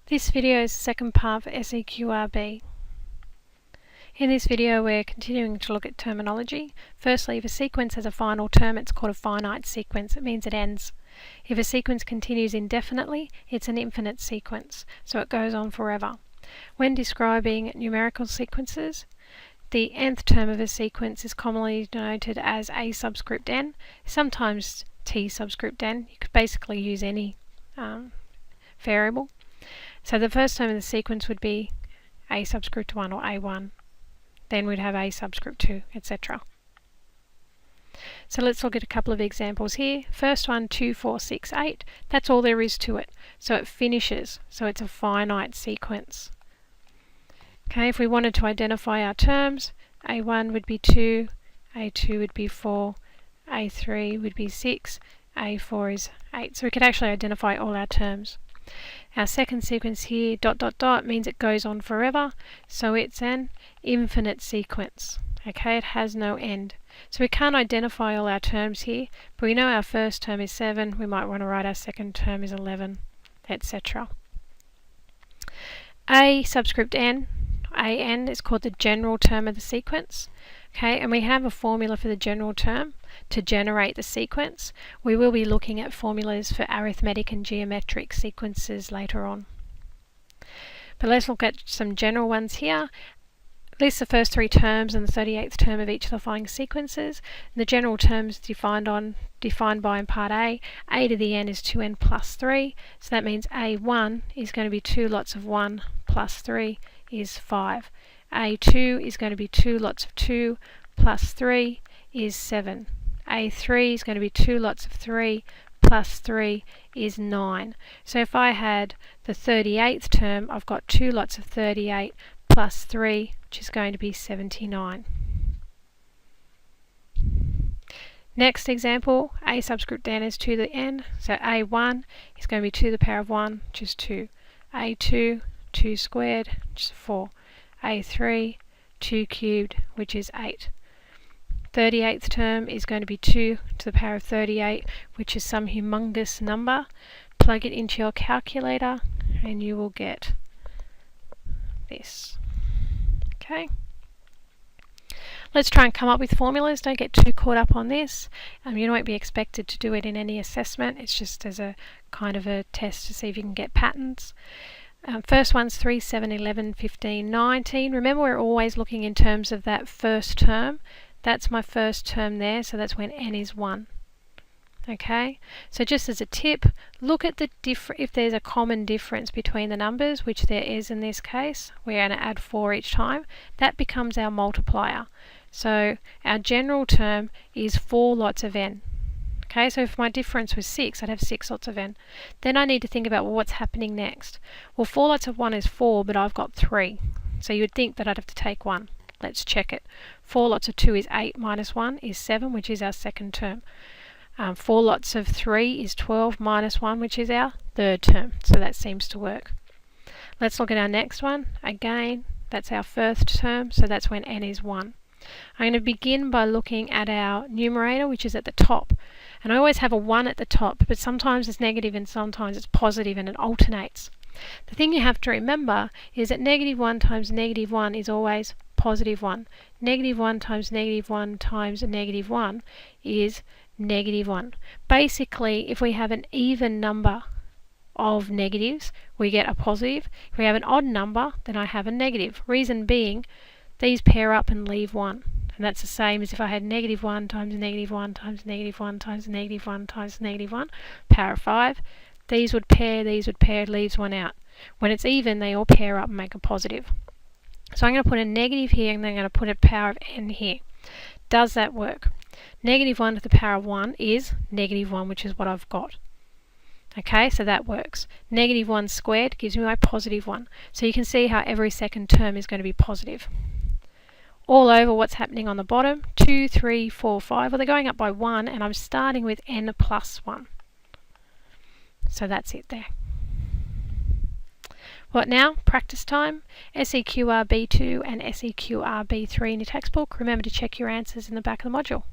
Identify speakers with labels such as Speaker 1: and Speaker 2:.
Speaker 1: This video is the second part for Seqr B. In this video we're continuing to look at terminology. Firstly, if a sequence has a final term, it's called a finite sequence. It means it ends. If a sequence continues indefinitely, it's an infinite sequence, so it goes on forever. When describing numerical sequences, the nth term of a sequence is commonly denoted as a subscript n, sometimes t subscript n. You could basically use any variable. So the first term of the sequence would be a subscript 1 or a1. Then we'd have a subscript 2, etc. So let's look at a couple of examples here. First one, 2, 4, 6, 8. That's all there is to it. So it finishes. So it's a finite sequence. Okay, if we wanted to identify our terms, a1 would be 2, a2 would be 4, a3 would be 6, a4 is 8. So we could actually identify all our terms. Our second sequence here, ... means it goes on forever, so it's an infinite sequence. Okay, it has no end. So we can't identify all our terms here, but we know our first term is 7, we might want to write our second term is 11, etc. A subscript n, an, is called the general term of the sequence. Okay, and we have a formula for the general term to generate the sequence. We will be looking at formulas for arithmetic and geometric sequences later on. But let's look at some general ones here. List the first 3 terms and the 38th term of each of the following sequences. And the general terms defined by in part A to the n is 2n plus 3. So that means a1 is going to be 2 lots of 1 plus 3 is 5. a2 is going to be 2 lots of 2 plus 3 is 7. a3 is going to be 2 lots of 3 plus 3 is 9. So if I had the 38th term, I've got 2 lots of 38 plus 3, which is going to be 79. Next example, a subscript n is 2 to the n, so a1 is going to be 2 to the power of 1, which is 2. a2, 2 squared, which is 4. a3, 2 cubed, which is 8. 38th term is going to be 2 to the power of 38, which is some humongous number. Plug it into your calculator and you will get this. Okay. Let's try and come up with formulas. Don't get too caught up on this. You won't be expected to do it in any assessment. It's just as a kind of a test to see if you can get patterns. First one's 3, 7, 11, 15, 19. Remember, we're always looking in terms of that first term. That's my first term there, so that's when n is 1. Okay, so just as a tip, look at the if there's a common difference between the numbers, which there is in this case. We're going to add 4 each time. That becomes our multiplier. So our general term is 4 lots of n. Okay, so if my difference was 6, I'd have 6 lots of n. Then I need to think about, well, what's happening next? Well, 4 lots of 1 is 4, but I've got 3. So you would think that I'd have to take 1. Let's check it. 4 lots of 2 is 8 minus 1 is 7, which is our second term. 4 lots of 3 is 12 minus 1, which is our third term. So that seems to work. Let's look at our next one. Again, that's our first term, so that's when n is 1. I'm going to begin by looking at our numerator, which is at the top. And I always have a 1 at the top, but sometimes it's negative and sometimes it's positive, and it alternates. The thing you have to remember is that negative 1 times negative 1 is always positive 1. Negative 1 times negative 1 times negative 1 is negative 1. Basically, if we have an even number of negatives, we get a positive. If we have an odd number, then I have a negative. Reason being, these pair up and leave 1. And that's the same as if I had negative 1 times negative 1 times negative 1 times negative 1 times negative 1, power of 5. These would pair, leaves 1 out. When it's even, they all pair up and make a positive. So I'm going to put a negative here and then I'm going to put a power of n here. Does that work? Negative 1 to the power of 1 is negative 1, which is what I've got. Okay, so that works. Negative 1 squared gives me my positive 1. So you can see how every second term is going to be positive. All over, what's happening on the bottom? 2, 3, 4, 5. Well, they're going up by 1 and I'm starting with n plus 1. So that's it there. What now? Practice time. Seqr B2 and Seqr B3 in your textbook. Remember to check your answers in the back of the module.